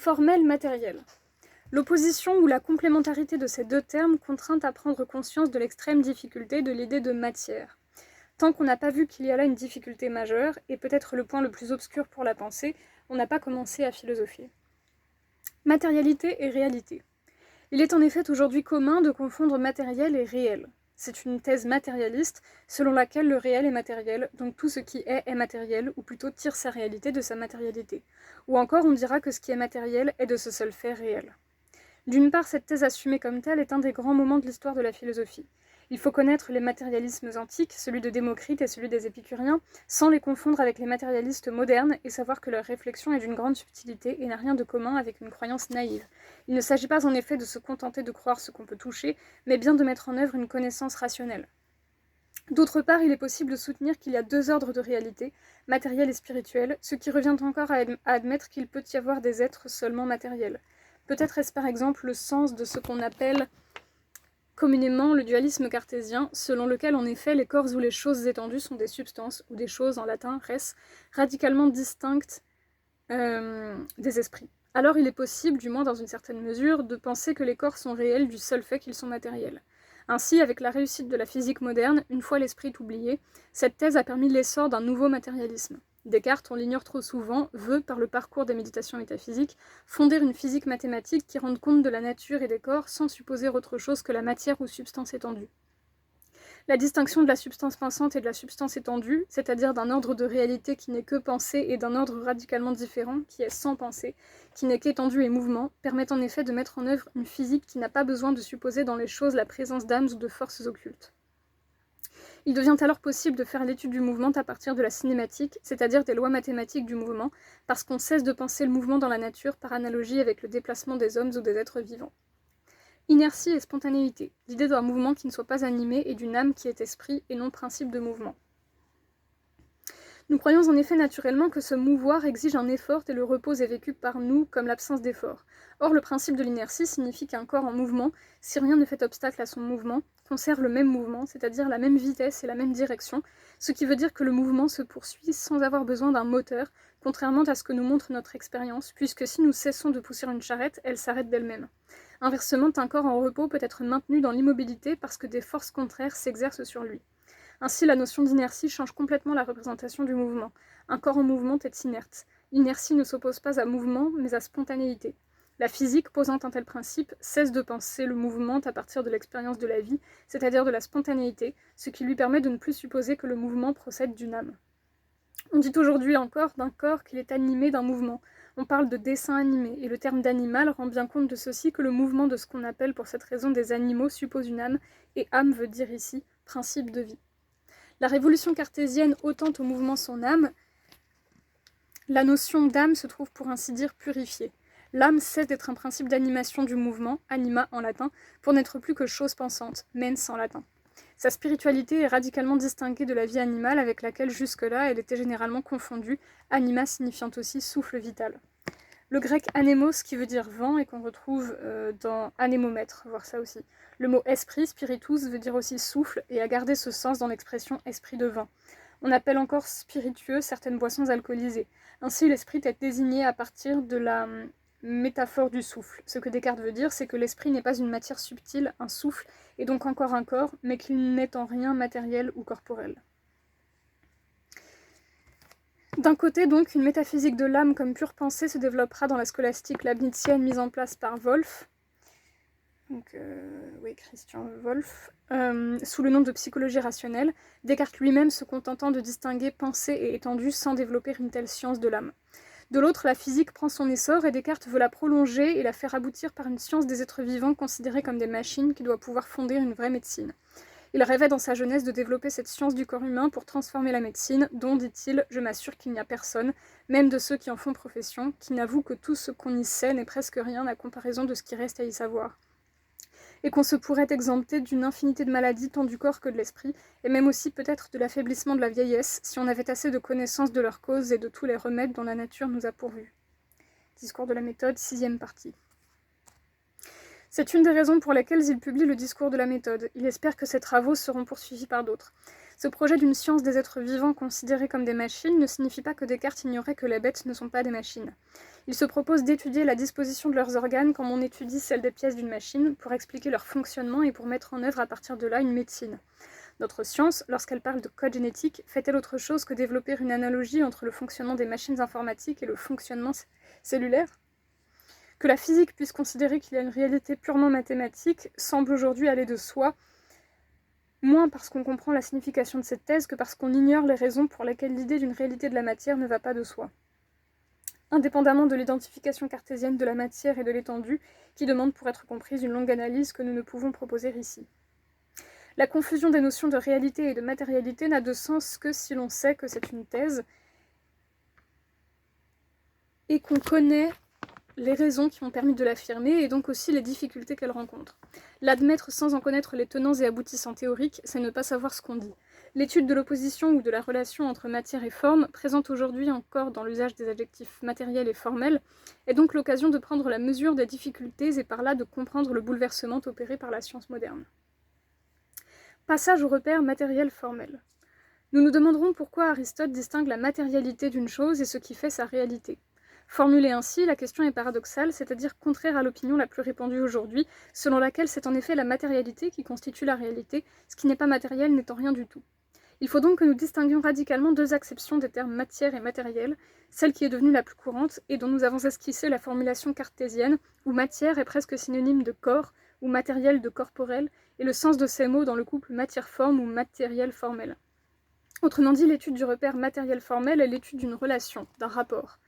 Formel, matériel. L'opposition ou la complémentarité de ces deux termes contraint à prendre conscience de l'extrême difficulté de l'idée de matière. Tant qu'on n'a pas vu qu'il y a là une difficulté majeure, et peut-être le point le plus obscur pour la pensée, on n'a pas commencé à philosopher. Matérialité et réalité. Il est en effet aujourd'hui commun de confondre matériel et réel. C'est une thèse matérialiste selon laquelle le réel est matériel, donc tout ce qui est matériel, ou plutôt tire sa réalité de sa matérialité. Ou encore on dira que ce qui est matériel est de ce seul fait réel. D'une part, cette thèse assumée comme telle est un des grands moments de l'histoire de la philosophie. Il faut connaître les matérialismes antiques, celui de Démocrite et celui des épicuriens, sans les confondre avec les matérialistes modernes et savoir que leur réflexion est d'une grande subtilité et n'a rien de commun avec une croyance naïve. Il ne s'agit pas en effet de se contenter de croire ce qu'on peut toucher, mais bien de mettre en œuvre une connaissance rationnelle. D'autre part, il est possible de soutenir qu'il y a deux ordres de réalité, matériel et spirituel, ce qui revient encore à admettre qu'il peut y avoir des êtres seulement matériels. Peut-être est-ce par exemple le sens de ce qu'on appelle communément le dualisme cartésien, selon lequel en effet les corps ou les choses étendues sont des substances, ou des choses en latin, res, radicalement distinctes des esprits. Alors il est possible, du moins dans une certaine mesure, de penser que les corps sont réels du seul fait qu'ils sont matériels. Ainsi, avec la réussite de la physique moderne, une fois l'esprit oublié, cette thèse a permis l'essor d'un nouveau matérialisme. Descartes, on l'ignore trop souvent, veut, par le parcours des méditations métaphysiques, fonder une physique mathématique qui rende compte de la nature et des corps sans supposer autre chose que la matière ou substance étendue. La distinction de la substance pensante et de la substance étendue, c'est-à-dire d'un ordre de réalité qui n'est que pensée et d'un ordre radicalement différent, qui est sans pensée, qui n'est qu'étendue et mouvement, permet en effet de mettre en œuvre une physique qui n'a pas besoin de supposer dans les choses la présence d'âmes ou de forces occultes. Il devient alors possible de faire l'étude du mouvement à partir de la cinématique, c'est-à-dire des lois mathématiques du mouvement, parce qu'on cesse de penser le mouvement dans la nature par analogie avec le déplacement des hommes ou des êtres vivants. Inertie et spontanéité, l'idée d'un mouvement qui ne soit pas animé et d'une âme qui est esprit et non principe de mouvement. Nous croyons en effet naturellement que ce mouvoir exige un effort et le repos est vécu par nous comme l'absence d'effort. Or, le principe de l'inertie signifie qu'un corps en mouvement, si rien ne fait obstacle à son mouvement, conserve le même mouvement, c'est-à-dire la même vitesse et la même direction, ce qui veut dire que le mouvement se poursuit sans avoir besoin d'un moteur, contrairement à ce que nous montre notre expérience, puisque si nous cessons de pousser une charrette, elle s'arrête d'elle-même. Inversement, un corps en repos peut être maintenu dans l'immobilité parce que des forces contraires s'exercent sur lui. Ainsi, la notion d'inertie change complètement la représentation du mouvement. Un corps en mouvement est inerte. L'inertie ne s'oppose pas à mouvement, mais à spontanéité. La physique, posant un tel principe, cesse de penser le mouvement à partir de l'expérience de la vie, c'est-à-dire de la spontanéité, ce qui lui permet de ne plus supposer que le mouvement procède d'une âme. On dit aujourd'hui encore d'un corps qu'il est animé d'un mouvement. On parle de dessin animé, et le terme d'animal rend bien compte de ceci que le mouvement de ce qu'on appelle pour cette raison des animaux suppose une âme, et âme veut dire ici principe de vie. La révolution cartésienne ôtant au mouvement son âme, la notion d'âme se trouve pour ainsi dire purifiée. L'âme cesse d'être un principe d'animation du mouvement, anima en latin, pour n'être plus que chose pensante, mens en latin. Sa spiritualité est radicalement distinguée de la vie animale avec laquelle jusque-là elle était généralement confondue, anima signifiant aussi souffle vital. Le grec anémos qui veut dire vent et qu'on retrouve dans anémomètre, voir ça aussi. Le mot esprit, spiritus, veut dire aussi souffle et a gardé ce sens dans l'expression esprit de vin. On appelle encore spiritueux certaines boissons alcoolisées. Ainsi, l'esprit est désigné à partir de la métaphore du souffle. Ce que Descartes veut dire, c'est que l'esprit n'est pas une matière subtile, un souffle, et donc encore un corps, mais qu'il n'est en rien matériel ou corporel. D'un côté, donc, une métaphysique de l'âme comme pure pensée se développera dans la scolastique leibnizienne mise en place par Wolff, Christian Wolff, sous le nom de psychologie rationnelle, Descartes lui-même se contentant de distinguer pensée et étendue sans développer une telle science de l'âme. De l'autre, la physique prend son essor et Descartes veut la prolonger et la faire aboutir par une science des êtres vivants considérée comme des machines qui doit pouvoir fonder une vraie médecine. Il rêvait dans sa jeunesse de développer cette science du corps humain pour transformer la médecine, dont, dit-il, je m'assure qu'il n'y a personne, même de ceux qui en font profession, qui n'avoue que tout ce qu'on y sait n'est presque rien à comparaison de ce qui reste à y savoir. Et qu'on se pourrait exempter d'une infinité de maladies tant du corps que de l'esprit, et même aussi peut-être de l'affaiblissement de la vieillesse, si on avait assez de connaissances de leurs causes et de tous les remèdes dont la nature nous a pourvus. Discours de la méthode, 6e partie. C'est une des raisons pour lesquelles il publie le discours de la méthode. Il espère que ses travaux seront poursuivis par d'autres. Ce projet d'une science des êtres vivants considérés comme des machines ne signifie pas que Descartes ignorait que les bêtes ne sont pas des machines. Il se propose d'étudier la disposition de leurs organes comme on étudie celle des pièces d'une machine, pour expliquer leur fonctionnement et pour mettre en œuvre à partir de là une médecine. Notre science, lorsqu'elle parle de code génétique, fait-elle autre chose que développer une analogie entre le fonctionnement des machines informatiques et le fonctionnement cellulaire ? Que la physique puisse considérer qu'il y a une réalité purement mathématique semble aujourd'hui aller de soi, moins parce qu'on comprend la signification de cette thèse que parce qu'on ignore les raisons pour lesquelles l'idée d'une réalité de la matière ne va pas de soi. Indépendamment de l'identification cartésienne de la matière et de l'étendue, qui demande pour être comprise une longue analyse que nous ne pouvons proposer ici. La confusion des notions de réalité et de matérialité n'a de sens que si l'on sait que c'est une thèse et qu'on connaît les raisons qui ont permis de l'affirmer et donc aussi les difficultés qu'elle rencontre. L'admettre sans en connaître les tenants et aboutissants théoriques, c'est ne pas savoir ce qu'on dit. L'étude de l'opposition ou de la relation entre matière et forme, présente aujourd'hui encore dans l'usage des adjectifs matériels et formels, est donc l'occasion de prendre la mesure des difficultés et par là de comprendre le bouleversement opéré par la science moderne. Passage au repère matériel-formel. Nous nous demanderons pourquoi Aristote distingue la matérialité d'une chose et ce qui fait sa réalité. Formulée ainsi, la question est paradoxale, c'est-à-dire contraire à l'opinion la plus répandue aujourd'hui, selon laquelle c'est en effet la matérialité qui constitue la réalité, ce qui n'est pas matériel n'étant rien du tout. Il faut donc que nous distinguions radicalement deux acceptions des termes matière et matériel, celle qui est devenue la plus courante et dont nous avons esquissé la formulation cartésienne, où matière est presque synonyme de corps, ou matériel de corporel, et le sens de ces mots dans le couple matière-forme ou matériel-formel. Autrement dit, l'étude du repère matériel-formel est l'étude d'une relation, d'un rapport.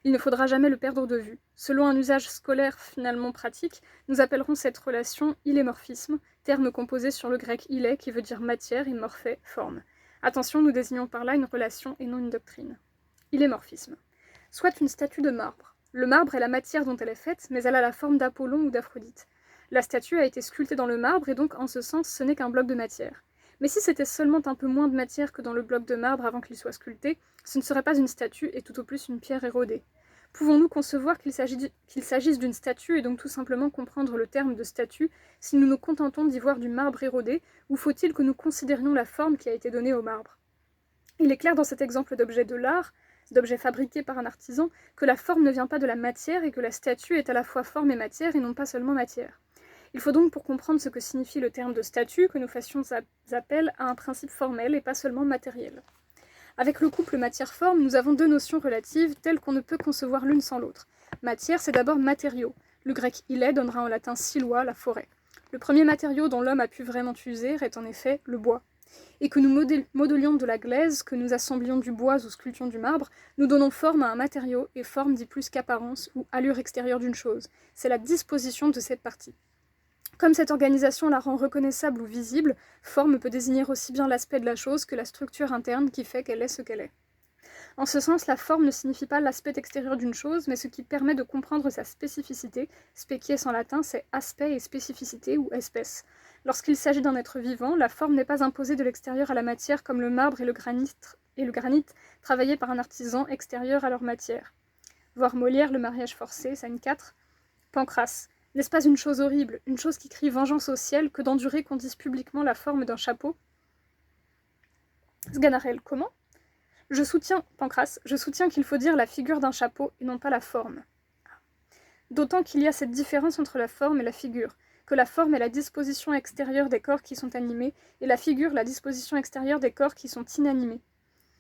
Il ne faudra jamais le perdre de vue. Selon un usage scolaire finalement pratique, nous appellerons cette relation ilémorphisme, terme composé sur le grec ilé qui veut dire matière et morphé, forme. Attention, nous désignons par là une relation et non une doctrine. Ilémorphisme. Soit une statue de marbre. Le marbre est la matière dont elle est faite, mais elle a la forme d'Apollon ou d'Aphrodite. La statue a été sculptée dans le marbre et donc, en ce sens, ce n'est qu'un bloc de matière. Mais si c'était seulement un peu moins de matière que dans le bloc de marbre avant qu'il soit sculpté, ce ne serait pas une statue et tout au plus une pierre érodée. Pouvons-nous concevoir qu'il s'agisse d'une statue et donc tout simplement comprendre le terme de statue si nous nous contentons d'y voir du marbre érodé, ou faut-il que nous considérions la forme qui a été donnée au marbre ? Il est clair dans cet exemple d'objet de l'art, d'objet fabriqué par un artisan, que la forme ne vient pas de la matière et que la statue est à la fois forme et matière et non pas seulement matière. Il faut donc, pour comprendre ce que signifie le terme de statue, que nous fassions appel à un principe formel et pas seulement matériel. Avec le couple matière-forme, nous avons deux notions relatives telles qu'on ne peut concevoir l'une sans l'autre. Matière, c'est d'abord matériau. Le grec ilé donnera en latin silois, la forêt. Le premier matériau dont l'homme a pu vraiment user est en effet le bois. Et que nous modelions de la glaise, que nous assemblions du bois ou sculptions du marbre, nous donnons forme à un matériau, et forme dit plus qu'apparence ou allure extérieure d'une chose. C'est la disposition de cette partie. Comme cette organisation la rend reconnaissable ou visible, forme peut désigner aussi bien l'aspect de la chose que la structure interne qui fait qu'elle est ce qu'elle est. En ce sens, la forme ne signifie pas l'aspect extérieur d'une chose, mais ce qui permet de comprendre sa spécificité. Species en latin, c'est aspect et spécificité ou espèce. Lorsqu'il s'agit d'un être vivant, la forme n'est pas imposée de l'extérieur à la matière comme le marbre et le granit travaillés par un artisan extérieur à leur matière. Voir Molière, Le mariage forcé, scène 4. Pancrace. N'est-ce pas une chose horrible, une chose qui crie vengeance au ciel, que d'endurer qu'on dise publiquement la forme d'un chapeau ? Sganarelle, comment ? Pancrace, je soutiens qu'il faut dire la figure d'un chapeau et non pas la forme. D'autant qu'il y a cette différence entre la forme et la figure, que la forme est la disposition extérieure des corps qui sont animés, et la figure la disposition extérieure des corps qui sont inanimés.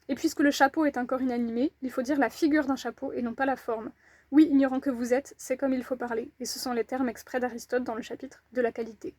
Et puisque le chapeau est un corps inanimé, il faut dire la figure d'un chapeau et non pas la forme. Oui, ignorant que vous êtes, c'est comme il faut parler, et ce sont les termes exprès d'Aristote dans le chapitre de la qualité.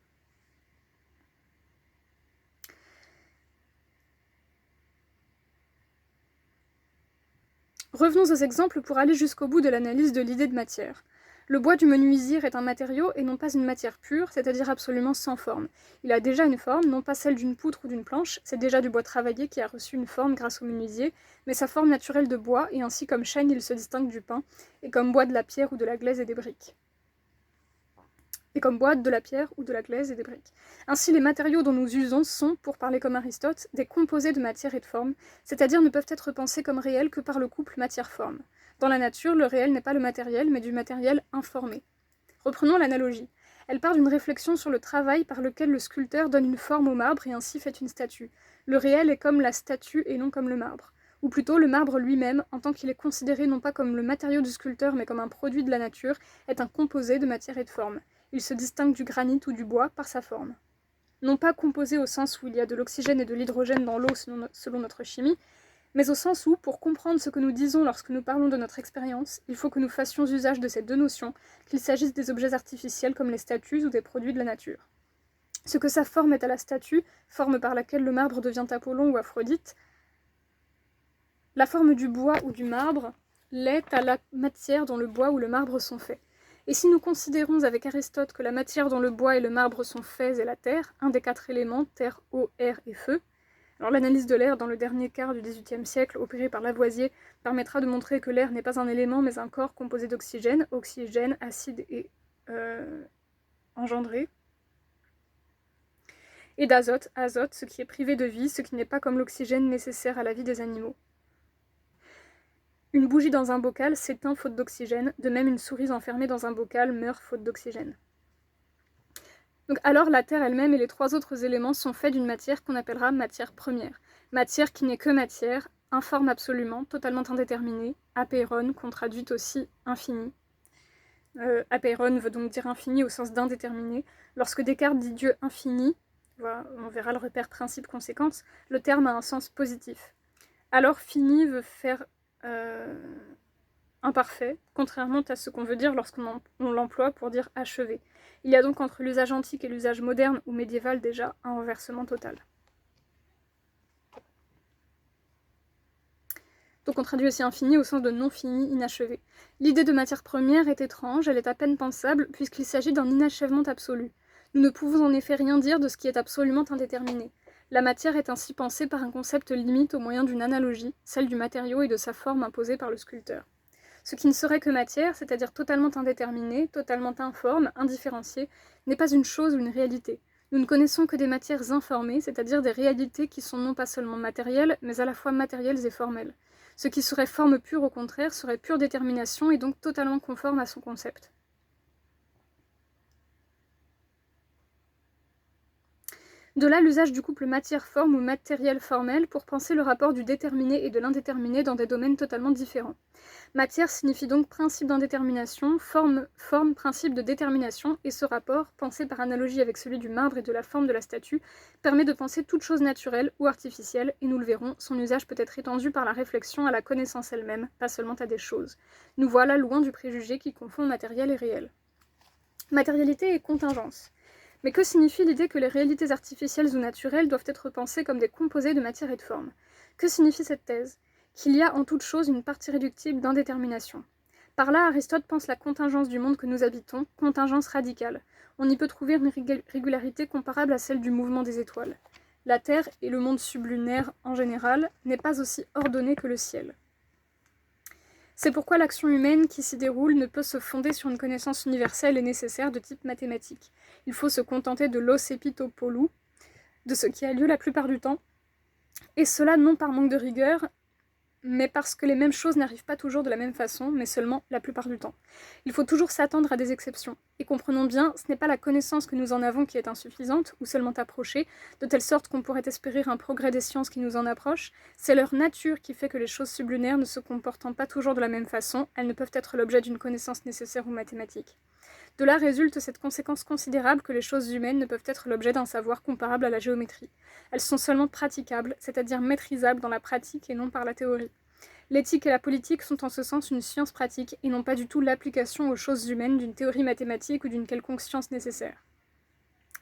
Revenons aux exemples pour aller jusqu'au bout de l'analyse de l'idée de matière. Le bois du menuisier est un matériau et non pas une matière pure, c'est-à-dire absolument sans forme. Il a déjà une forme, non pas celle d'une poutre ou d'une planche, c'est déjà du bois travaillé qui a reçu une forme grâce au menuisier, mais sa forme naturelle de bois, et ainsi comme chêne il se distingue du pin, et comme bois de la pierre ou de la glaise et des briques. Ainsi, les matériaux dont nous usons sont, pour parler comme Aristote, des composés de matière et de forme, c'est-à-dire ne peuvent être pensés comme réels que par le couple matière-forme. Dans la nature, le réel n'est pas le matériel, mais du matériel informé. Reprenons l'analogie. Elle part d'une réflexion sur le travail par lequel le sculpteur donne une forme au marbre et ainsi fait une statue. Le réel est comme la statue et non comme le marbre. Ou plutôt, le marbre lui-même, en tant qu'il est considéré non pas comme le matériau du sculpteur mais comme un produit de la nature, est un composé de matière et de forme. Il se distingue du granit ou du bois par sa forme. Non pas composé au sens où il y a de l'oxygène et de l'hydrogène dans l'eau selon notre chimie, mais au sens où, pour comprendre ce que nous disons lorsque nous parlons de notre expérience, il faut que nous fassions usage de ces deux notions, qu'il s'agisse des objets artificiels comme les statues ou des produits de la nature. Ce que sa forme est à la statue, forme par laquelle le marbre devient Apollon ou Aphrodite, la forme du bois ou du marbre l'est à la matière dont le bois ou le marbre sont faits. Et si nous considérons avec Aristote que la matière dont le bois et le marbre sont faits est la terre, un des 4 éléments, terre, eau, air et feu, alors l'analyse de l'air dans le dernier quart du XVIIIe siècle, opérée par Lavoisier, permettra de montrer que l'air n'est pas un élément mais un corps composé d'oxygène, acide et engendré, et d'azote, azote, ce qui est privé de vie, ce qui n'est pas comme l'oxygène nécessaire à la vie des animaux. Une bougie dans un bocal s'éteint faute d'oxygène, de même une souris enfermée dans un bocal meurt faute d'oxygène. Donc alors la Terre elle-même et les 3 autres éléments sont faits d'une matière qu'on appellera matière première. Matière qui n'est que matière, informe absolument, totalement indéterminée, apeiron, qu'on traduit aussi infini. Apeiron veut donc dire infini au sens d'indéterminé. Lorsque Descartes dit Dieu infini, voilà, on verra le repère principe-conséquence, le terme a un sens positif. Alors fini veut faire imparfait, contrairement à ce qu'on veut dire lorsqu'on l'emploie pour dire achevé. Il y a donc entre l'usage antique et l'usage moderne ou médiéval déjà un renversement total. Donc on traduit aussi infini au sens de non fini, inachevé. L'idée de matière première est étrange, elle est à peine pensable, puisqu'il s'agit d'un inachèvement absolu. Nous ne pouvons en effet rien dire de ce qui est absolument indéterminé. La matière est ainsi pensée par un concept limite au moyen d'une analogie, celle du matériau et de sa forme imposée par le sculpteur. Ce qui ne serait que matière, c'est-à-dire totalement indéterminée, totalement informe, indifférenciée, n'est pas une chose ou une réalité. Nous ne connaissons que des matières informées, c'est-à-dire des réalités qui sont non pas seulement matérielles, mais à la fois matérielles et formelles. Ce qui serait forme pure, au contraire, serait pure détermination et donc totalement conforme à son concept. De là l'usage du couple matière-forme ou matériel-formel pour penser le rapport du déterminé et de l'indéterminé dans des domaines totalement différents. Matière signifie donc principe d'indétermination, forme, principe de détermination, et ce rapport, pensé par analogie avec celui du marbre et de la forme de la statue, permet de penser toute chose naturelle ou artificielle, et nous le verrons, son usage peut être étendu par la réflexion à la connaissance elle-même, pas seulement à des choses. Nous voilà loin du préjugé qui confond matériel et réel. Matérialité et contingence. Mais que signifie l'idée que les réalités artificielles ou naturelles doivent être pensées comme des composés de matière et de forme? Que signifie cette thèse? Qu'il y a en toute chose une partie réductible d'indétermination. Par là, Aristote pense la contingence du monde que nous habitons, contingence radicale. On y peut trouver une régularité comparable à celle du mouvement des étoiles. La Terre et le monde sublunaire en général n'est pas aussi ordonné que le ciel. C'est pourquoi l'action humaine qui s'y déroule ne peut se fonder sur une connaissance universelle et nécessaire de type mathématique. Il faut se contenter de l'os epitopolou, de ce qui a lieu la plupart du temps, et cela non par manque de rigueur, mais parce que les mêmes choses n'arrivent pas toujours de la même façon, mais seulement la plupart du temps. Il faut toujours s'attendre à des exceptions. Et comprenons bien, ce n'est pas la connaissance que nous en avons qui est insuffisante, ou seulement approchée, de telle sorte qu'on pourrait espérer un progrès des sciences qui nous en approche, c'est leur nature qui fait que les choses sublunaires ne se comportant pas toujours de la même façon, elles ne peuvent être l'objet d'une connaissance nécessaire ou mathématique. De là résulte cette conséquence considérable que les choses humaines ne peuvent être l'objet d'un savoir comparable à la géométrie. Elles sont seulement praticables, c'est-à-dire maîtrisables dans la pratique et non par la théorie. L'éthique et la politique sont en ce sens une science pratique et non pas du tout l'application aux choses humaines d'une théorie mathématique ou d'une quelconque science nécessaire.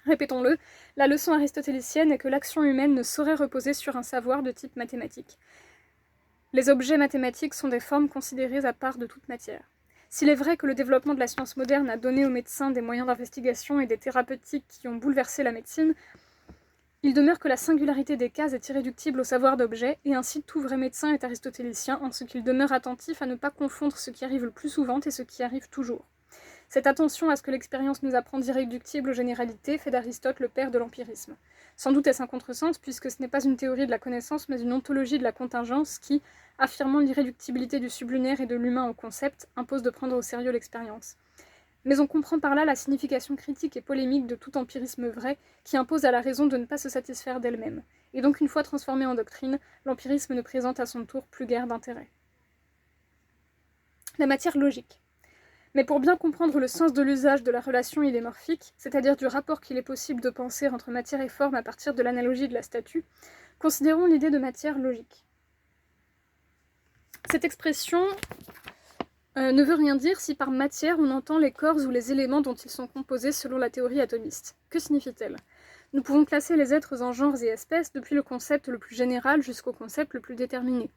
Répétons-le, la leçon aristotélicienne est que l'action humaine ne saurait reposer sur un savoir de type mathématique. Les objets mathématiques sont des formes considérées à part de toute matière. S'il est vrai que le développement de la science moderne a donné aux médecins des moyens d'investigation et des thérapeutiques qui ont bouleversé la médecine, il demeure que la singularité des cas est irréductible au savoir d'objet, et ainsi tout vrai médecin est aristotélicien en ce qu'il demeure attentif à ne pas confondre ce qui arrive le plus souvent et ce qui arrive toujours. Cette attention à ce que l'expérience nous apprend d'irréductible aux généralités fait d'Aristote le père de l'empirisme. Sans doute est-ce un contresens, puisque ce n'est pas une théorie de la connaissance, mais une ontologie de la contingence qui, affirmant l'irréductibilité du sublunaire et de l'humain au concept, impose de prendre au sérieux l'expérience. Mais on comprend par là la signification critique et polémique de tout empirisme vrai qui impose à la raison de ne pas se satisfaire d'elle-même. Et donc une fois transformé en doctrine, l'empirisme ne présente à son tour plus guère d'intérêt. La matière logique. Mais pour bien comprendre le sens de l'usage de la relation illémorphique, c'est-à-dire du rapport qu'il est possible de penser entre matière et forme à partir de l'analogie de la statue, considérons l'idée de matière logique. Cette expression ne veut rien dire si par matière on entend les corps ou les éléments dont ils sont composés selon la théorie atomiste. Que signifie-t-elle ? Nous pouvons classer les êtres en genres et espèces depuis le concept le plus général jusqu'au concept le plus déterminé.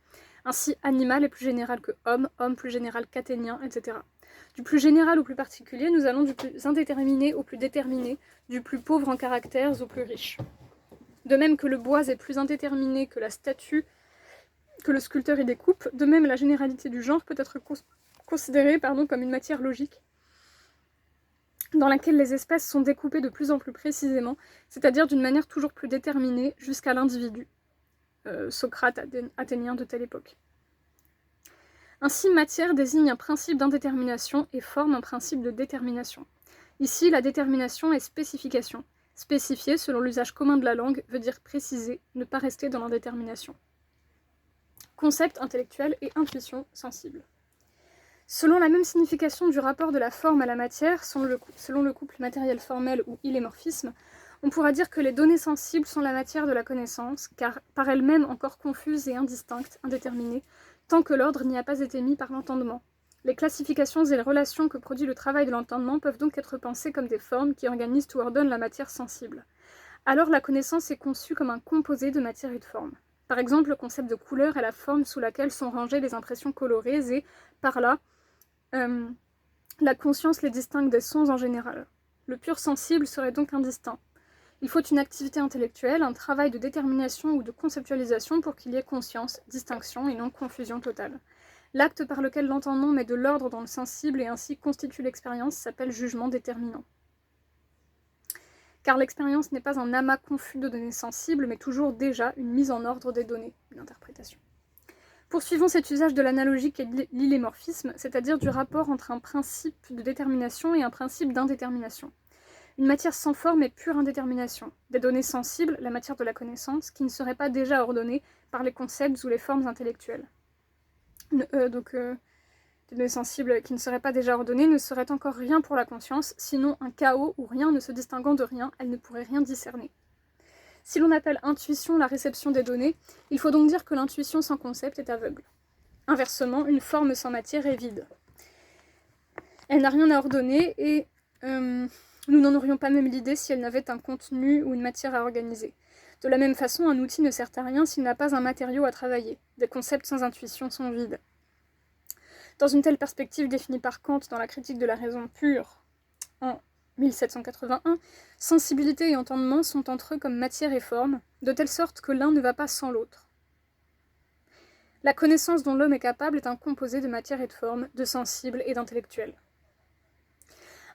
Ainsi, animal est plus général que homme, homme plus général qu'athénien, etc. Du plus général au plus particulier, nous allons du plus indéterminé au plus déterminé, du plus pauvre en caractères au plus riche. De même que le bois est plus indéterminé que la statue, que le sculpteur y découpe, de même la généralité du genre peut être considérée comme une matière logique, dans laquelle les espèces sont découpées de plus en plus précisément, c'est-à-dire d'une manière toujours plus déterminée jusqu'à l'individu. Socrate, athénien de telle époque. Ainsi, matière désigne un principe d'indétermination et forme un principe de détermination. Ici, la détermination est spécification. Spécifier, selon l'usage commun de la langue, veut dire préciser, ne pas rester dans l'indétermination. Concept intellectuel et intuition sensible. Selon la même signification du rapport de la forme à la matière, selon le couple matériel-formel ou illémorphisme, on pourra dire que les données sensibles sont la matière de la connaissance, car par elles-mêmes encore confuses et indistinctes, indéterminées, tant que l'ordre n'y a pas été mis par l'entendement. Les classifications et les relations que produit le travail de l'entendement peuvent donc être pensées comme des formes qui organisent ou ordonnent la matière sensible. Alors la connaissance est conçue comme un composé de matière et de forme. Par exemple, le concept de couleur est la forme sous laquelle sont rangées les impressions colorées et, par là, la conscience les distingue des sons en général. Le pur sensible serait donc indistinct. Il faut une activité intellectuelle, un travail de détermination ou de conceptualisation pour qu'il y ait conscience, distinction et non confusion totale. L'acte par lequel l'entendement met de l'ordre dans le sensible et ainsi constitue l'expérience s'appelle jugement déterminant. Car l'expérience n'est pas un amas confus de données sensibles, mais toujours déjà une mise en ordre des données, une interprétation. Poursuivons cet usage de l'analogique et de l'illémorphisme, c'est-à-dire du rapport entre un principe de détermination et un principe d'indétermination. Une matière sans forme est pure indétermination. Des données sensibles, la matière de la connaissance, qui ne seraient pas déjà ordonnées par les concepts ou les formes intellectuelles. Des données sensibles qui ne seraient pas déjà ordonnées ne seraient encore rien pour la conscience, sinon un chaos où rien ne se distinguant de rien, elle ne pourrait rien discerner. Si l'on appelle intuition la réception des données, il faut donc dire que l'intuition sans concept est aveugle. Inversement, une forme sans matière est vide. Elle n'a rien à ordonner et nous n'en aurions pas même l'idée si elle n'avait un contenu ou une matière à organiser. De la même façon, un outil ne sert à rien s'il n'a pas un matériau à travailler. Des concepts sans intuition sont vides. Dans une telle perspective définie par Kant dans la critique de la raison pure, en 1781, sensibilité et entendement sont entre eux comme matière et forme, de telle sorte que l'un ne va pas sans l'autre. La connaissance dont l'homme est capable est un composé de matière et de forme, de sensible et d'intellectuel.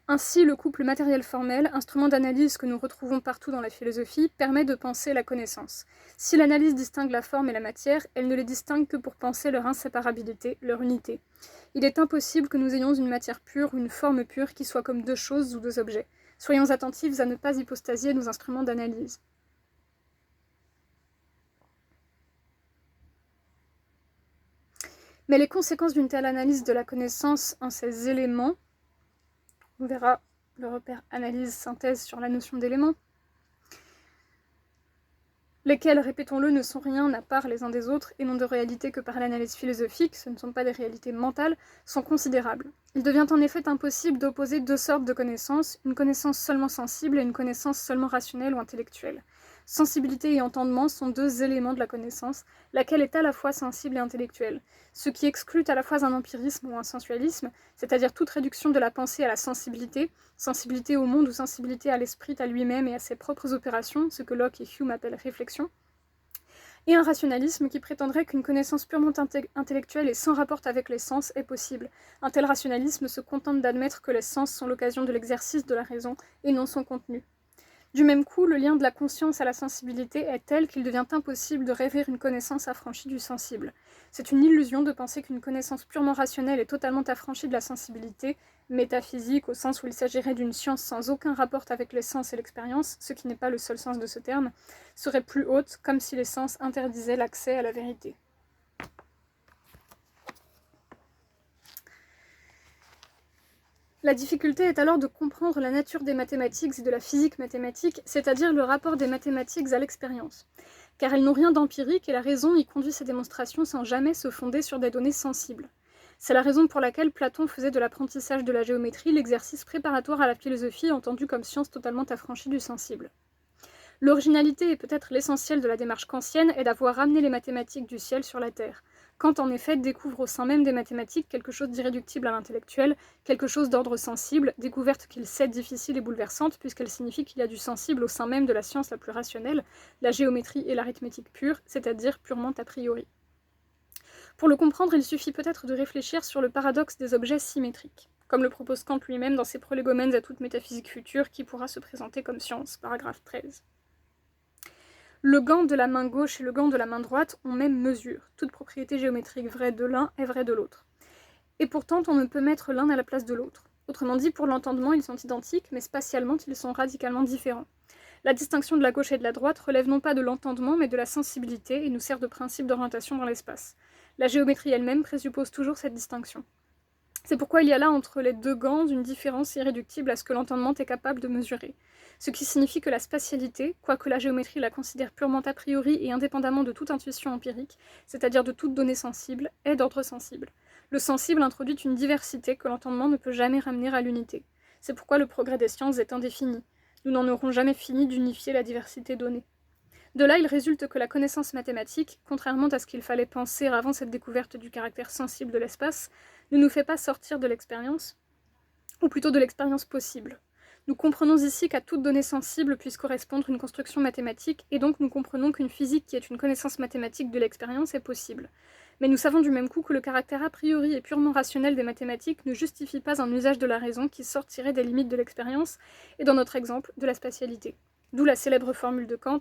Ainsi, le couple matériel-formel, instrument d'analyse que nous retrouvons partout dans la philosophie, permet de penser la connaissance. Si l'analyse distingue la forme et la matière, elle ne les distingue que pour penser leur inséparabilité, leur unité. Il est impossible que nous ayons une matière pure ou une forme pure qui soit comme deux choses ou deux objets. Soyons attentifs à ne pas hypostasier nos instruments d'analyse. Mais les conséquences d'une telle analyse de la connaissance en ces éléments, on verra le repère analyse-synthèse sur la notion d'éléments, lesquels, répétons-le, ne sont rien à part les uns des autres et n'ont de réalité que par l'analyse philosophique, ce ne sont pas des réalités mentales, sont considérables. Il devient en effet impossible d'opposer deux sortes de connaissances, une connaissance seulement sensible et une connaissance seulement rationnelle ou intellectuelle. Sensibilité et entendement sont deux éléments de la connaissance, laquelle est à la fois sensible et intellectuelle, ce qui exclut à la fois un empirisme ou un sensualisme, c'est-à-dire toute réduction de la pensée à la sensibilité, sensibilité au monde ou sensibilité à l'esprit à lui-même et à ses propres opérations, ce que Locke et Hume appellent réflexion, et un rationalisme qui prétendrait qu'une connaissance purement intellectuelle et sans rapport avec les sens est possible. Un tel rationalisme se contente d'admettre que les sens sont l'occasion de l'exercice de la raison et non son contenu. Du même coup, le lien de la conscience à la sensibilité est tel qu'il devient impossible de rêver une connaissance affranchie du sensible. C'est une illusion de penser qu'une connaissance purement rationnelle est totalement affranchie de la sensibilité, métaphysique au sens où il s'agirait d'une science sans aucun rapport avec les sens et l'expérience, ce qui n'est pas le seul sens de ce terme, serait plus haute, comme si les sens interdisaient l'accès à la vérité. La difficulté est alors de comprendre la nature des mathématiques et de la physique mathématique, c'est-à-dire le rapport des mathématiques à l'expérience. Car elles n'ont rien d'empirique et la raison y conduit ces démonstrations sans jamais se fonder sur des données sensibles. C'est la raison pour laquelle Platon faisait de l'apprentissage de la géométrie l'exercice préparatoire à la philosophie entendu comme science totalement affranchie du sensible. L'originalité et peut-être l'essentiel de la démarche kantienne est d'avoir ramené les mathématiques du ciel sur la terre. Kant, en effet, découvre au sein même des mathématiques quelque chose d'irréductible à l'intellectuel, quelque chose d'ordre sensible, découverte qu'il sait difficile et bouleversante, puisqu'elle signifie qu'il y a du sensible au sein même de la science la plus rationnelle, la géométrie et l'arithmétique pure, c'est-à-dire purement a priori. Pour le comprendre, il suffit peut-être de réfléchir sur le paradoxe des objets symétriques, comme le propose Kant lui-même dans ses Prolégomènes à toute métaphysique future, qui pourra se présenter comme science, paragraphe 13. Le gant de la main gauche et le gant de la main droite ont même mesure. Toute propriété géométrique vraie de l'un est vraie de l'autre. Et pourtant, on ne peut mettre l'un à la place de l'autre. Autrement dit, pour l'entendement, ils sont identiques, mais spatialement, ils sont radicalement différents. La distinction de la gauche et de la droite relève non pas de l'entendement, mais de la sensibilité et nous sert de principe d'orientation dans l'espace. La géométrie elle-même présuppose toujours cette distinction. C'est pourquoi il y a là entre les deux gants une différence irréductible à ce que l'entendement est capable de mesurer. Ce qui signifie que la spatialité, quoique la géométrie la considère purement a priori et indépendamment de toute intuition empirique, c'est-à-dire de toute donnée sensible, est d'ordre sensible. Le sensible introduit une diversité que l'entendement ne peut jamais ramener à l'unité. C'est pourquoi le progrès des sciences est indéfini. Nous n'en aurons jamais fini d'unifier la diversité donnée. De là, il résulte que la connaissance mathématique, contrairement à ce qu'il fallait penser avant cette découverte du caractère sensible de l'espace, ne nous fait pas sortir de l'expérience, ou plutôt de l'expérience possible. Nous comprenons ici qu'à toute donnée sensible puisse correspondre une construction mathématique, et donc nous comprenons qu'une physique qui est une connaissance mathématique de l'expérience est possible. Mais nous savons du même coup que le caractère a priori et purement rationnel des mathématiques ne justifie pas un usage de la raison qui sortirait des limites de l'expérience, et dans notre exemple, de la spatialité. D'où la célèbre formule de Kant: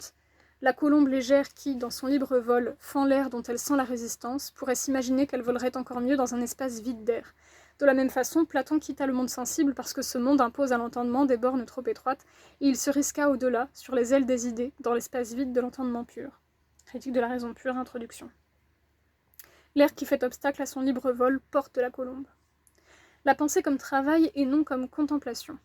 la colombe légère qui, dans son libre vol, fend l'air dont elle sent la résistance, pourrait s'imaginer qu'elle volerait encore mieux dans un espace vide d'air. De la même façon, Platon quitta le monde sensible parce que ce monde impose à l'entendement des bornes trop étroites, et il se risqua au-delà, sur les ailes des idées, dans l'espace vide de l'entendement pur. Critique de la raison pure, introduction. L'air qui fait obstacle à son libre vol porte la colombe. La pensée comme travail et non comme contemplation.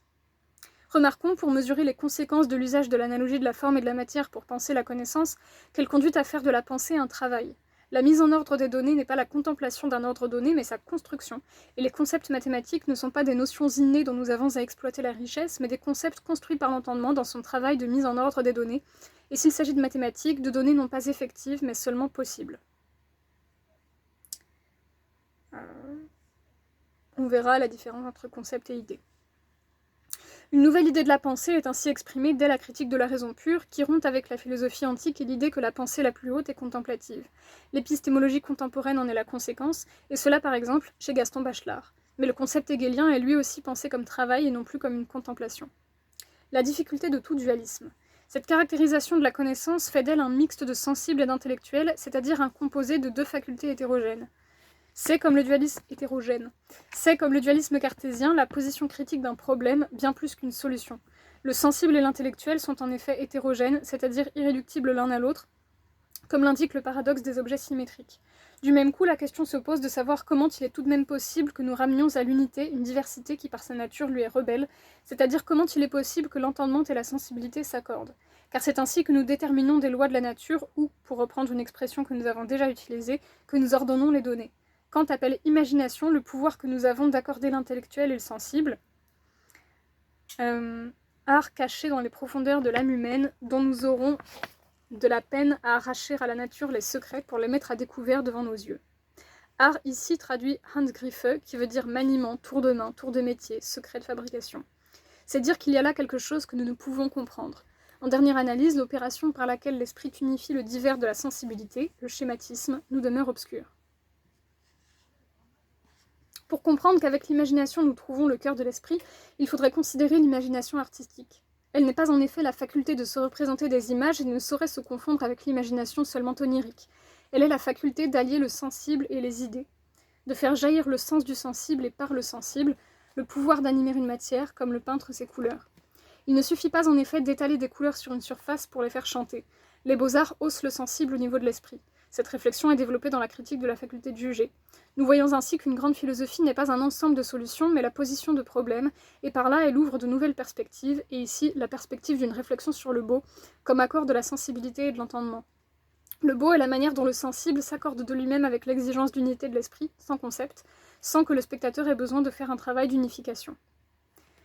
Remarquons, pour mesurer les conséquences de l'usage de l'analogie de la forme et de la matière pour penser la connaissance, qu'elle conduit à faire de la pensée un travail. La mise en ordre des données n'est pas la contemplation d'un ordre donné, mais sa construction. Et les concepts mathématiques ne sont pas des notions innées dont nous avons à exploiter la richesse, mais des concepts construits par l'entendement dans son travail de mise en ordre des données. Et s'il s'agit de mathématiques, de données non pas effectives, mais seulement possibles. On verra la différence entre concept et idée. Une nouvelle idée de la pensée est ainsi exprimée dès la critique de la raison pure, qui rompt avec la philosophie antique et l'idée que la pensée la plus haute est contemplative. L'épistémologie contemporaine en est la conséquence, et cela par exemple chez Gaston Bachelard. Mais le concept hegelien est lui aussi pensé comme travail et non plus comme une contemplation. La difficulté de tout dualisme. Cette caractérisation de la connaissance fait d'elle un mixte de sensible et d'intellectuel, c'est-à-dire un composé de deux facultés hétérogènes. C'est comme le dualisme hétérogène. C'est comme le dualisme cartésien, la position critique d'un problème, bien plus qu'une solution. Le sensible et l'intellectuel sont en effet hétérogènes, c'est-à-dire irréductibles l'un à l'autre, comme l'indique le paradoxe des objets symétriques. Du même coup, la question se pose de savoir comment il est tout de même possible que nous ramenions à l'unité une diversité qui par sa nature lui est rebelle, c'est-à-dire comment il est possible que l'entendement et la sensibilité s'accordent. Car c'est ainsi que nous déterminons des lois de la nature ou, pour reprendre une expression que nous avons déjà utilisée, que nous ordonnons les données. Kant appelle imagination le pouvoir que nous avons d'accorder l'intellectuel et le sensible, art caché dans les profondeurs de l'âme humaine, dont nous aurons de la peine à arracher à la nature les secrets pour les mettre à découvert devant nos yeux. Art ici traduit Handgriffe, qui veut dire maniement, tour de main, tour de métier, secret de fabrication. C'est dire qu'il y a là quelque chose que nous ne pouvons comprendre. En dernière analyse, l'opération par laquelle l'esprit unifie le divers de la sensibilité, le schématisme, nous demeure obscure. Pour comprendre qu'avec l'imagination nous trouvons le cœur de l'esprit, il faudrait considérer l'imagination artistique. Elle n'est pas en effet la faculté de se représenter des images et ne saurait se confondre avec l'imagination seulement onirique. Elle est la faculté d'allier le sensible et les idées, de faire jaillir le sens du sensible et par le sensible, le pouvoir d'animer une matière comme le peintre ses couleurs. Il ne suffit pas en effet d'étaler des couleurs sur une surface pour les faire chanter. Les beaux-arts haussent le sensible au niveau de l'esprit. Cette réflexion est développée dans la critique de la faculté de juger. Nous voyons ainsi qu'une grande philosophie n'est pas un ensemble de solutions, mais la position de problèmes, et par là elle ouvre de nouvelles perspectives, et ici la perspective d'une réflexion sur le beau, comme accord de la sensibilité et de l'entendement. Le beau est la manière dont le sensible s'accorde de lui-même avec l'exigence d'unité de l'esprit, sans concept, sans que le spectateur ait besoin de faire un travail d'unification.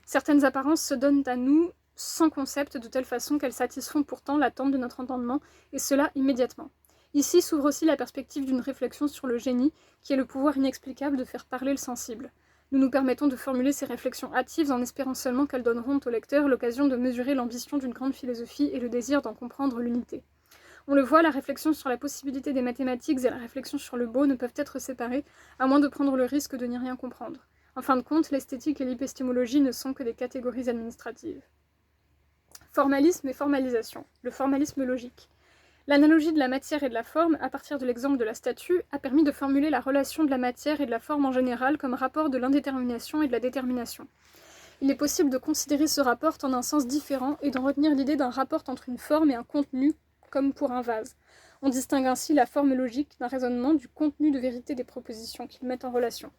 Certaines apparences se donnent à nous sans concept de telle façon qu'elles satisfont pourtant l'attente de notre entendement, et cela immédiatement. Ici s'ouvre aussi la perspective d'une réflexion sur le génie, qui est le pouvoir inexplicable de faire parler le sensible. Nous nous permettons de formuler ces réflexions hâtives en espérant seulement qu'elles donneront au lecteur l'occasion de mesurer l'ambition d'une grande philosophie et le désir d'en comprendre l'unité. On le voit, la réflexion sur la possibilité des mathématiques et la réflexion sur le beau ne peuvent être séparées, à moins de prendre le risque de n'y rien comprendre. En fin de compte, l'esthétique et l'épistémologie ne sont que des catégories administratives. Formalisme et formalisation. Le formalisme logique. L'analogie de la matière et de la forme, à partir de l'exemple de la statue, a permis de formuler la relation de la matière et de la forme en général comme rapport de l'indétermination et de la détermination. Il est possible de considérer ce rapport en un sens différent et d'en retenir l'idée d'un rapport entre une forme et un contenu, comme pour un vase. On distingue ainsi la forme logique d'un raisonnement du contenu de vérité des propositions qu'ils mettent en relation.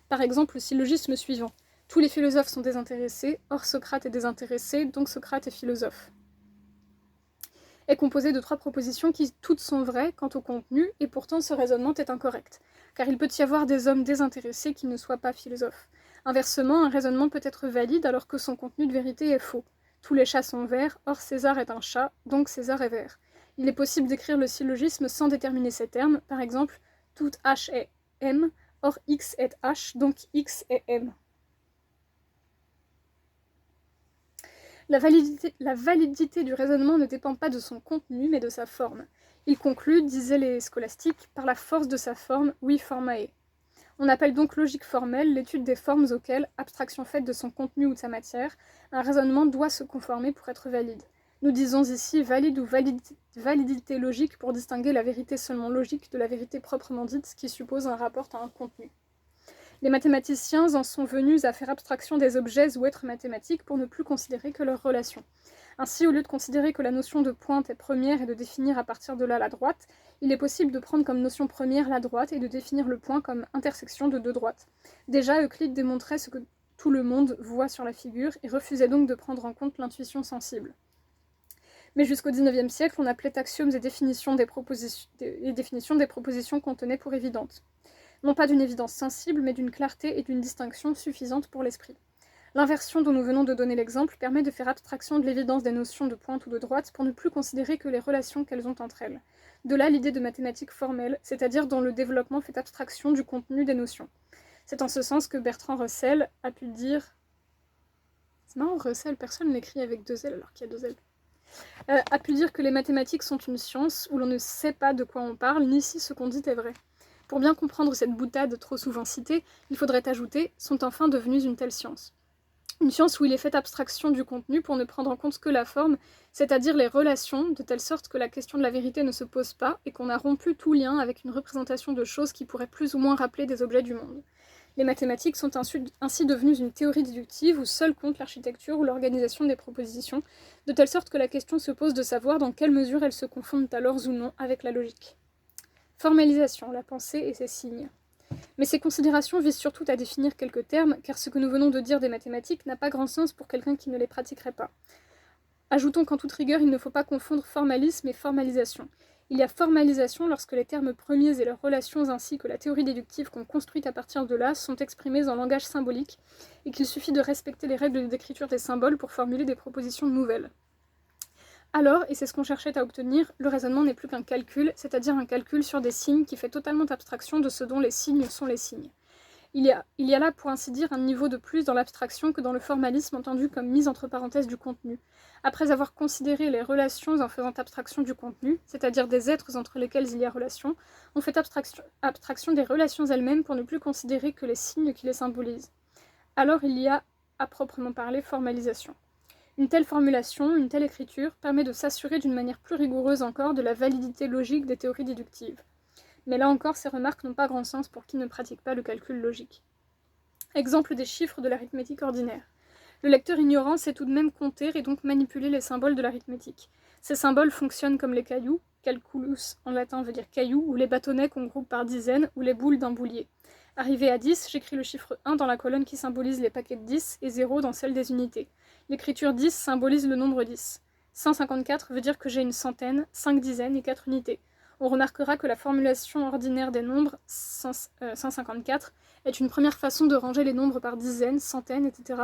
Par exemple, le syllogisme suivant. Tous les philosophes sont désintéressés, or Socrate est désintéressé, donc Socrate est philosophe. Est composé de 3 propositions qui toutes sont vraies quant au contenu, et pourtant ce raisonnement est incorrect, car il peut y avoir des hommes désintéressés qui ne soient pas philosophes. Inversement, un raisonnement peut être valide alors que son contenu de vérité est faux. Tous les chats sont verts, or César est un chat, donc César est vert. Il est possible d'écrire le syllogisme sans déterminer ces termes, par exemple, tout H est M, or X est H, donc X est M. La validité du raisonnement ne dépend pas de son contenu, mais de sa forme. Il conclut, disaient les scolastiques, par la force de sa forme, oui formae. On appelle donc logique formelle l'étude des formes auxquelles, abstraction faite de son contenu ou de sa matière, un raisonnement doit se conformer pour être valide. Nous disons ici valide ou validité logique pour distinguer la vérité seulement logique de la vérité proprement dite, qui suppose un rapport à un contenu. Les mathématiciens en sont venus à faire abstraction des objets ou êtres mathématiques pour ne plus considérer que leurs relations. Ainsi, au lieu de considérer que la notion de pointe est première et de définir à partir de là la droite, il est possible de prendre comme notion première la droite et de définir le point comme intersection de deux droites. Déjà, Euclide démontrait ce que tout le monde voit sur la figure et refusait donc de prendre en compte l'intuition sensible. Mais jusqu'au XIXe siècle, on appelait axiomes et définitions des propositions qu'on tenait pour évidentes. Non pas d'une évidence sensible, mais d'une clarté et d'une distinction suffisantes pour l'esprit. L'inversion dont nous venons de donner l'exemple permet de faire abstraction de l'évidence des notions de pointe ou de droite pour ne plus considérer que les relations qu'elles ont entre elles. De là l'idée de mathématiques formelles, c'est-à-dire dont le développement fait abstraction du contenu des notions. C'est en ce sens que Bertrand Russell a pu dire... C'est marrant, Russell, personne l'écrit avec 2 L alors qu'il y a 2 L. A pu dire que les mathématiques sont une science où l'on ne sait pas de quoi on parle, ni si ce qu'on dit est vrai. Pour bien comprendre cette boutade trop souvent citée, il faudrait ajouter « sont enfin devenues une telle science ». Une science où il est fait abstraction du contenu pour ne prendre en compte que la forme, c'est-à-dire les relations, de telle sorte que la question de la vérité ne se pose pas et qu'on a rompu tout lien avec une représentation de choses qui pourraient plus ou moins rappeler des objets du monde. Les mathématiques sont ainsi devenues une théorie déductive où seule compte l'architecture ou l'organisation des propositions, de telle sorte que la question se pose de savoir dans quelle mesure elles se confondent alors ou non avec la logique. Formalisation, la pensée et ses signes. Mais ces considérations visent surtout à définir quelques termes, car ce que nous venons de dire des mathématiques n'a pas grand sens pour quelqu'un qui ne les pratiquerait pas. Ajoutons qu'en toute rigueur, il ne faut pas confondre formalisme et formalisation. Il y a formalisation lorsque les termes premiers et leurs relations ainsi que la théorie déductive qu'on construit à partir de là sont exprimés en langage symbolique, et qu'il suffit de respecter les règles d'écriture des symboles pour formuler des propositions nouvelles. Alors, et c'est ce qu'on cherchait à obtenir, le raisonnement n'est plus qu'un calcul, c'est-à-dire un calcul sur des signes qui fait totalement abstraction de ce dont les signes sont les signes. Il y a là, pour ainsi dire, un niveau de plus dans l'abstraction que dans le formalisme entendu comme mise entre parenthèses du contenu. Après avoir considéré les relations en faisant abstraction du contenu, c'est-à-dire des êtres entre lesquels il y a relation, on fait abstraction des relations elles-mêmes pour ne plus considérer que les signes qui les symbolisent. Alors il y a, à proprement parler, formalisation. Une telle formulation, une telle écriture, permet de s'assurer d'une manière plus rigoureuse encore de la validité logique des théories déductives. Mais là encore, ces remarques n'ont pas grand sens pour qui ne pratique pas le calcul logique. Exemple des chiffres de l'arithmétique ordinaire. Le lecteur ignorant sait tout de même compter et donc manipuler les symboles de l'arithmétique. Ces symboles fonctionnent comme les cailloux, calculus en latin veut dire caillou, ou les bâtonnets qu'on groupe par dizaines, ou les boules d'un boulier. Arrivé à 10, j'écris le chiffre 1 dans la colonne qui symbolise les paquets de 10 et 0 dans celle des unités. L'écriture 10 symbolise le nombre 10. 154 veut dire que j'ai une centaine, 5 dizaines et 4 unités. On remarquera que la formulation ordinaire des nombres, 154, est une première façon de ranger les nombres par dizaines, centaines, etc.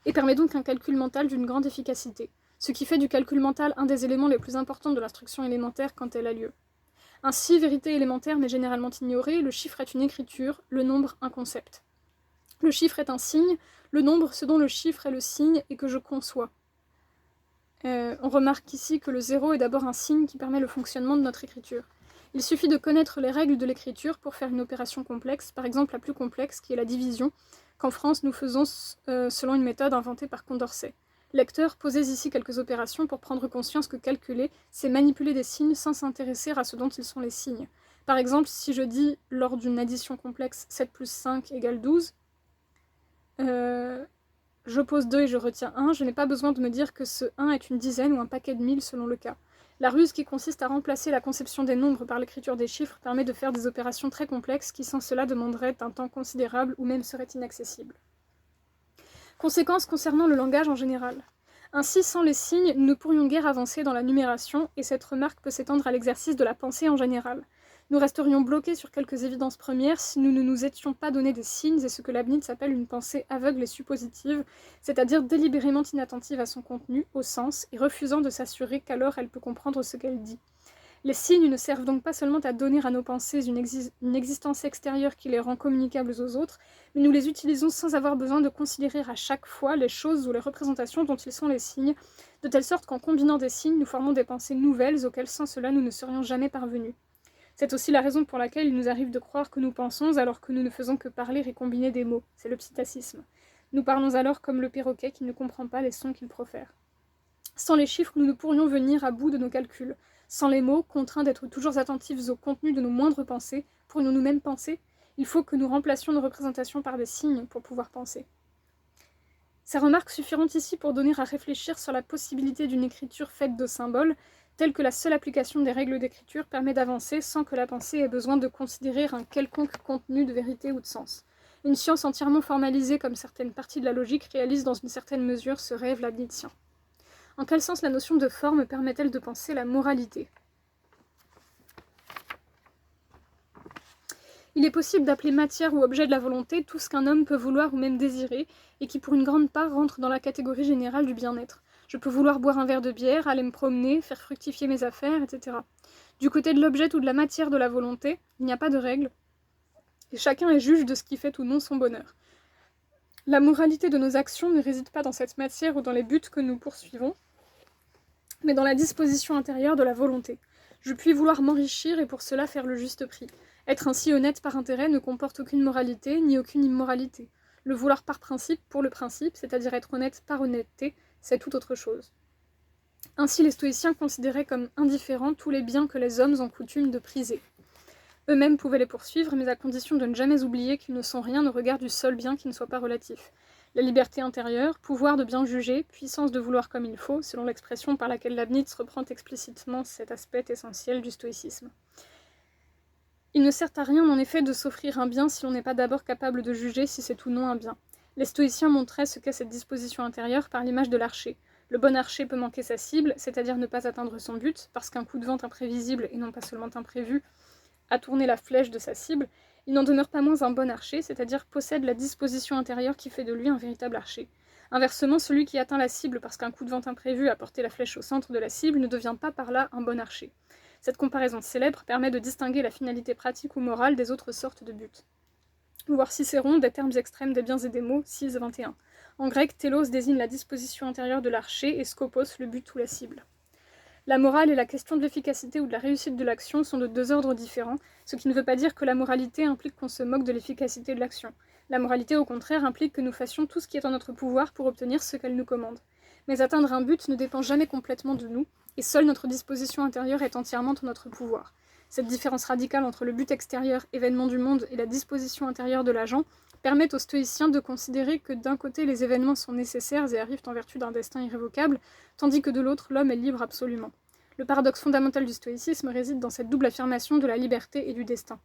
et permet donc un calcul mental d'une grande efficacité, ce qui fait du calcul mental un des éléments les plus importants de l'instruction élémentaire quand elle a lieu. Ainsi, vérité élémentaire mais généralement ignorée, le chiffre est une écriture, le nombre un concept. Le chiffre est un signe, le nombre ce dont le chiffre est le signe et que je conçois. On remarque ici que le 0 est d'abord un signe qui permet le fonctionnement de notre écriture. Il suffit de connaître les règles de l'écriture pour faire une opération complexe, par exemple la plus complexe qui est la division, qu'en France nous faisons selon une méthode inventée par Condorcet. Lecteur, posez ici quelques opérations pour prendre conscience que calculer, c'est manipuler des signes sans s'intéresser à ce dont ils sont les signes. Par exemple, si je dis, lors d'une addition complexe, 7 plus 5 égale 12, je pose 2 et je retiens 1, je n'ai pas besoin de me dire que ce 1 est une dizaine ou un paquet de 1000 selon le cas. La ruse qui consiste à remplacer la conception des nombres par l'écriture des chiffres permet de faire des opérations très complexes qui sans cela demanderaient un temps considérable ou même seraient inaccessibles. Conséquences concernant le langage en général. Ainsi, sans les signes, nous ne pourrions guère avancer dans la numération, et cette remarque peut s'étendre à l'exercice de la pensée en général. Nous resterions bloqués sur quelques évidences premières si nous ne nous étions pas donné des signes et ce que Leibniz appelle une pensée aveugle et suppositive, c'est-à-dire délibérément inattentive à son contenu, au sens, et refusant de s'assurer qu'alors elle peut comprendre ce qu'elle dit. Les signes ne servent donc pas seulement à donner à nos pensées une existence extérieure qui les rend communicables aux autres, mais nous les utilisons sans avoir besoin de considérer à chaque fois les choses ou les représentations dont ils sont les signes, de telle sorte qu'en combinant des signes, nous formons des pensées nouvelles auxquelles sans cela nous ne serions jamais parvenus. C'est aussi la raison pour laquelle il nous arrive de croire que nous pensons alors que nous ne faisons que parler et combiner des mots, c'est le psittacisme. Nous parlons alors comme le perroquet qui ne comprend pas les sons qu'il profère. Sans les chiffres, nous ne pourrions venir à bout de nos calculs. Sans les mots, contraints d'être toujours attentifs au contenu de nos moindres pensées, pourrions nous-mêmes penser? Il faut que nous remplacions nos représentations par des signes pour pouvoir penser. Ces remarques suffiront ici pour donner à réfléchir sur la possibilité d'une écriture faite de symboles, telle que la seule application des règles d'écriture permet d'avancer sans que la pensée ait besoin de considérer un quelconque contenu de vérité ou de sens. Une science entièrement formalisée comme certaines parties de la logique réalise dans une certaine mesure ce rêve leibnizien. En quel sens la notion de forme permet-elle de penser la moralité? Il est possible d'appeler matière ou objet de la volonté tout ce qu'un homme peut vouloir ou même désirer, et qui pour une grande part rentre dans la catégorie générale du bien-être. Je peux vouloir boire un verre de bière, aller me promener, faire fructifier mes affaires, etc. Du côté de l'objet ou de la matière de la volonté, il n'y a pas de règle, et chacun est juge de ce qui fait ou non son bonheur. La moralité de nos actions ne réside pas dans cette matière ou dans les buts que nous poursuivons, mais dans la disposition intérieure de la volonté. Je puis vouloir m'enrichir et pour cela faire le juste prix. Être ainsi honnête par intérêt ne comporte aucune moralité ni aucune immoralité. Le vouloir par principe pour le principe, c'est-à-dire être honnête par honnêteté, c'est tout autre chose. Ainsi les stoïciens considéraient comme indifférents tous les biens que les hommes ont coutume de priser. Eux-mêmes pouvaient les poursuivre, mais à condition de ne jamais oublier qu'ils ne sont rien au regard du seul bien qui ne soit pas relatif. La liberté intérieure, pouvoir de bien juger, puissance de vouloir comme il faut, selon l'expression par laquelle Leibniz reprend explicitement cet aspect essentiel du stoïcisme. Il ne sert à rien en effet de s'offrir un bien si l'on n'est pas d'abord capable de juger si c'est ou non un bien. Les stoïciens montraient ce qu'est cette disposition intérieure par l'image de l'archer. Le bon archer peut manquer sa cible, c'est-à-dire ne pas atteindre son but, parce qu'un coup de vent imprévisible, et non pas seulement imprévu, a tourné la flèche de sa cible. Il n'en demeure pas moins un bon archer, c'est-à-dire possède la disposition intérieure qui fait de lui un véritable archer. Inversement, celui qui atteint la cible parce qu'un coup de vent imprévu a porté la flèche au centre de la cible ne devient pas par là un bon archer. Cette comparaison célèbre permet de distinguer la finalité pratique ou morale des autres sortes de buts. Voir Cicéron, des termes extrêmes des biens et des maux, 6-21. En grec, télos désigne la disposition intérieure de l'archer et scopos le but ou la cible. La morale et la question de l'efficacité ou de la réussite de l'action sont de deux ordres différents, ce qui ne veut pas dire que la moralité implique qu'on se moque de l'efficacité de l'action. La moralité, au contraire, implique que nous fassions tout ce qui est en notre pouvoir pour obtenir ce qu'elle nous commande. Mais atteindre un but ne dépend jamais complètement de nous, et seule notre disposition intérieure est entièrement en notre pouvoir. Cette différence radicale entre le but extérieur, événement du monde, et la disposition intérieure de l'agent, permettent aux stoïciens de considérer que d'un côté les événements sont nécessaires et arrivent en vertu d'un destin irrévocable, tandis que de l'autre l'homme est libre absolument. Le paradoxe fondamental du stoïcisme réside dans cette double affirmation de la liberté et du destin.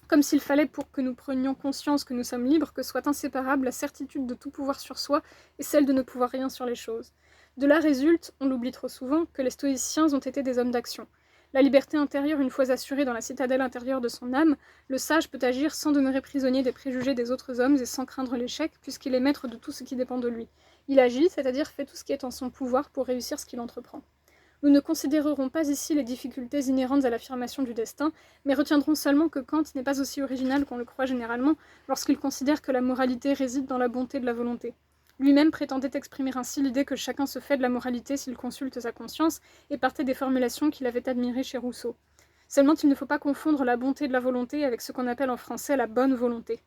Comme s'il fallait, pour que nous prenions conscience que nous sommes libres, que soit inséparable la certitude de tout pouvoir sur soi et celle de ne pouvoir rien sur les choses. De là résulte, on l'oublie trop souvent, que les stoïciens ont été des hommes d'action. La liberté intérieure, une fois assurée dans la citadelle intérieure de son âme, le sage peut agir sans demeurer prisonnier des préjugés des autres hommes et sans craindre l'échec, puisqu'il est maître de tout ce qui dépend de lui. Il agit, c'est-à-dire fait tout ce qui est en son pouvoir pour réussir ce qu'il entreprend. Nous ne considérerons pas ici les difficultés inhérentes à l'affirmation du destin, mais retiendrons seulement que Kant n'est pas aussi original qu'on le croit généralement lorsqu'il considère que la moralité réside dans la bonté de la volonté. Lui-même prétendait exprimer ainsi l'idée que chacun se fait de la moralité s'il consulte sa conscience, et partait des formulations qu'il avait admirées chez Rousseau. Seulement il ne faut pas confondre la bonté de la volonté avec ce qu'on appelle en français la bonne volonté.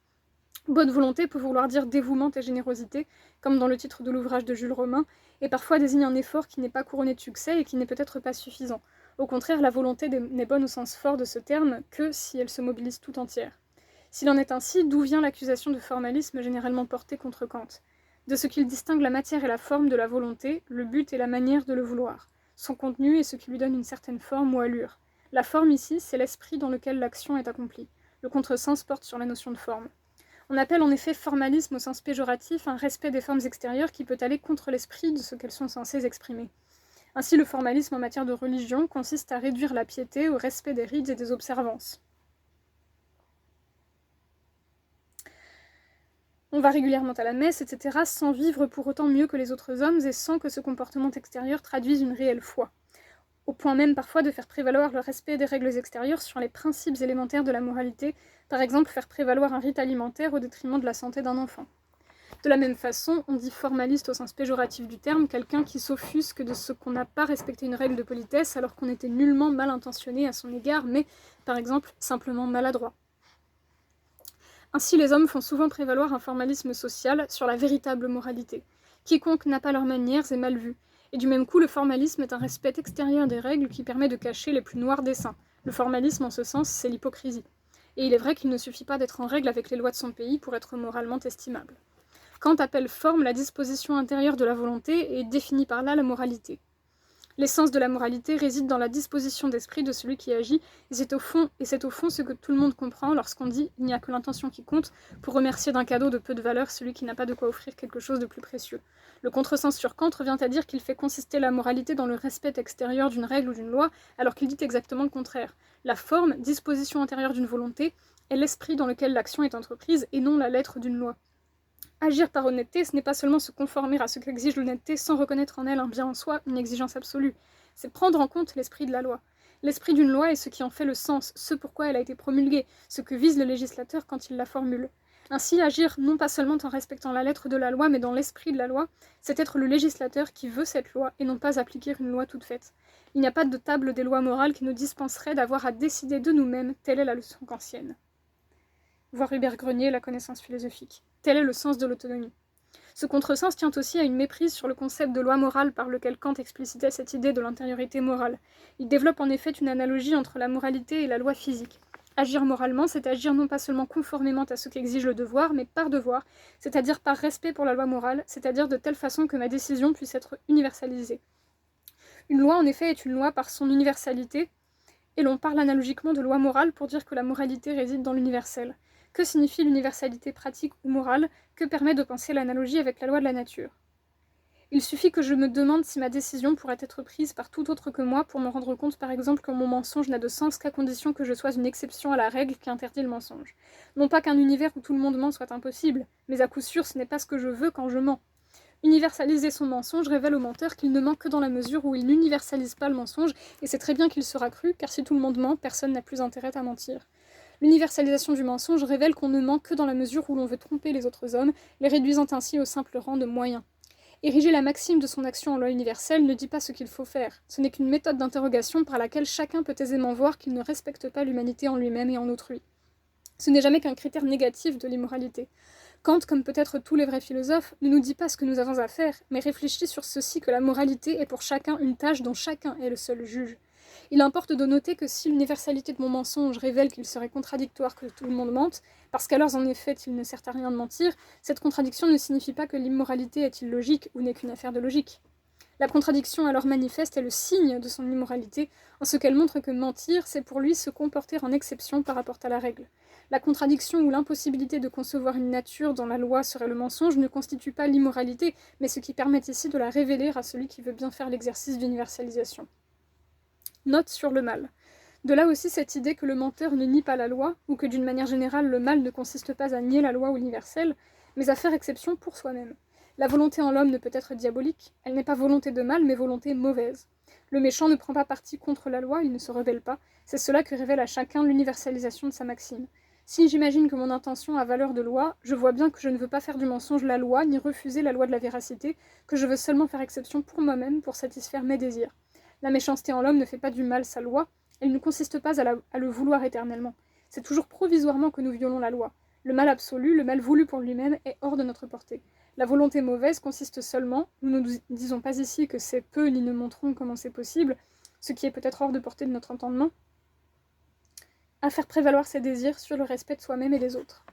Bonne volonté peut vouloir dire dévouement et générosité, comme dans le titre de l'ouvrage de Jules Romain, et parfois désigne un effort qui n'est pas couronné de succès et qui n'est peut-être pas suffisant. Au contraire, la volonté n'est bonne au sens fort de ce terme que si elle se mobilise tout entière. S'il en est ainsi, d'où vient l'accusation de formalisme généralement portée contre Kant ? De ce qu'il distingue la matière et la forme de la volonté, le but et la manière de le vouloir. Son contenu est ce qui lui donne une certaine forme ou allure. La forme ici, c'est l'esprit dans lequel l'action est accomplie. Le contresens porte sur la notion de forme. On appelle en effet formalisme au sens péjoratif un respect des formes extérieures qui peut aller contre l'esprit de ce qu'elles sont censées exprimer. Ainsi, le formalisme en matière de religion consiste à réduire la piété au respect des rites et des observances. On va régulièrement à la messe, etc., sans vivre pour autant mieux que les autres hommes et sans que ce comportement extérieur traduise une réelle foi. Au point même parfois de faire prévaloir le respect des règles extérieures sur les principes élémentaires de la moralité, par exemple faire prévaloir un rite alimentaire au détriment de la santé d'un enfant. De la même façon, on dit formaliste au sens péjoratif du terme quelqu'un qui s'offusque de ce qu'on n'a pas respecté une règle de politesse alors qu'on était nullement mal intentionné à son égard, mais, par exemple, simplement maladroit. Ainsi, les hommes font souvent prévaloir un formalisme social sur la véritable moralité. Quiconque n'a pas leurs manières est mal vu. Et du même coup, le formalisme est un respect extérieur des règles qui permet de cacher les plus noirs desseins. Le formalisme, en ce sens, c'est l'hypocrisie. Et il est vrai qu'il ne suffit pas d'être en règle avec les lois de son pays pour être moralement estimable. Kant appelle forme la disposition intérieure de la volonté et définit par là la moralité. L'essence de la moralité réside dans la disposition d'esprit de celui qui agit, et c'est au fond ce que tout le monde comprend lorsqu'on dit « il n'y a que l'intention qui compte » pour remercier d'un cadeau de peu de valeur celui qui n'a pas de quoi offrir quelque chose de plus précieux. Le contresens sur Kant revient à dire qu'il fait consister la moralité dans le respect extérieur d'une règle ou d'une loi, alors qu'il dit exactement le contraire. La forme, disposition intérieure d'une volonté, est l'esprit dans lequel l'action est entreprise et non la lettre d'une loi. Agir par honnêteté, ce n'est pas seulement se conformer à ce qu'exige l'honnêteté sans reconnaître en elle un bien en soi, une exigence absolue. C'est prendre en compte l'esprit de la loi. L'esprit d'une loi est ce qui en fait le sens, ce pourquoi elle a été promulguée, ce que vise le législateur quand il la formule. Ainsi, agir non pas seulement en respectant la lettre de la loi, mais dans l'esprit de la loi, c'est être le législateur qui veut cette loi et non pas appliquer une loi toute faite. Il n'y a pas de table des lois morales qui nous dispenserait d'avoir à décider de nous-mêmes, telle est la leçon kantienne. Voir Hubert Grenier, La connaissance philosophique. Tel est le sens de l'autonomie. Ce contresens tient aussi à une méprise sur le concept de loi morale par lequel Kant explicitait cette idée de l'intériorité morale. Il développe en effet une analogie entre la moralité et la loi physique. Agir moralement, c'est agir non pas seulement conformément à ce qu'exige le devoir, mais par devoir, c'est-à-dire par respect pour la loi morale, c'est-à-dire de telle façon que ma décision puisse être universalisée. Une loi, en effet, est une loi par son universalité, et l'on parle analogiquement de loi morale pour dire que la moralité réside dans l'universel. Que signifie l'universalité pratique ou morale? Que permet de penser l'analogie avec la loi de la nature? Il suffit que je me demande si ma décision pourrait être prise par tout autre que moi pour me rendre compte par exemple que mon mensonge n'a de sens qu'à condition que je sois une exception à la règle qui interdit le mensonge. Non pas qu'un univers où tout le monde ment soit impossible, mais à coup sûr ce n'est pas ce que je veux quand je mens. Universaliser son mensonge révèle au menteur qu'il ne ment que dans la mesure où il n'universalise pas le mensonge, et c'est très bien qu'il sera cru, car si tout le monde ment, personne n'a plus intérêt à mentir. L'universalisation du mensonge révèle qu'on ne ment que dans la mesure où l'on veut tromper les autres hommes, les réduisant ainsi au simple rang de moyens. Ériger la maxime de son action en loi universelle ne dit pas ce qu'il faut faire. Ce n'est qu'une méthode d'interrogation par laquelle chacun peut aisément voir qu'il ne respecte pas l'humanité en lui-même et en autrui. Ce n'est jamais qu'un critère négatif de l'immoralité. Kant, comme peut-être tous les vrais philosophes, ne nous dit pas ce que nous avons à faire, mais réfléchit sur ceci que la moralité est pour chacun une tâche dont chacun est le seul juge. Il importe de noter que si l'universalité de mon mensonge révèle qu'il serait contradictoire que tout le monde mente, parce qu'alors en effet il ne sert à rien de mentir, cette contradiction ne signifie pas que l'immoralité est illogique ou n'est qu'une affaire de logique. La contradiction alors manifeste est le signe de son immoralité, en ce qu'elle montre que mentir, c'est pour lui se comporter en exception par rapport à la règle. La contradiction ou l'impossibilité de concevoir une nature dont la loi serait le mensonge ne constitue pas l'immoralité, mais ce qui permet ici de la révéler à celui qui veut bien faire l'exercice d'universalisation. Note sur le mal. De là aussi cette idée que le menteur ne nie pas la loi, ou que d'une manière générale le mal ne consiste pas à nier la loi ou l'universel, mais à faire exception pour soi-même. La volonté en l'homme ne peut être diabolique, elle n'est pas volonté de mal mais volonté mauvaise. Le méchant ne prend pas parti contre la loi, il ne se rebelle pas, c'est cela que révèle à chacun l'universalisation de sa maxime. Si j'imagine que mon intention a valeur de loi, je vois bien que je ne veux pas faire du mensonge la loi, ni refuser la loi de la véracité, que je veux seulement faire exception pour moi-même pour satisfaire mes désirs. La méchanceté en l'homme ne fait pas du mal sa loi, elle ne consiste pas à le vouloir éternellement. C'est toujours provisoirement que nous violons la loi. Le mal absolu, le mal voulu pour lui-même, est hors de notre portée. La volonté mauvaise consiste seulement, nous ne disons pas ici que c'est peu ni ne montrons comment c'est possible, ce qui est peut-être hors de portée de notre entendement, à faire prévaloir ses désirs sur le respect de soi-même et des autres.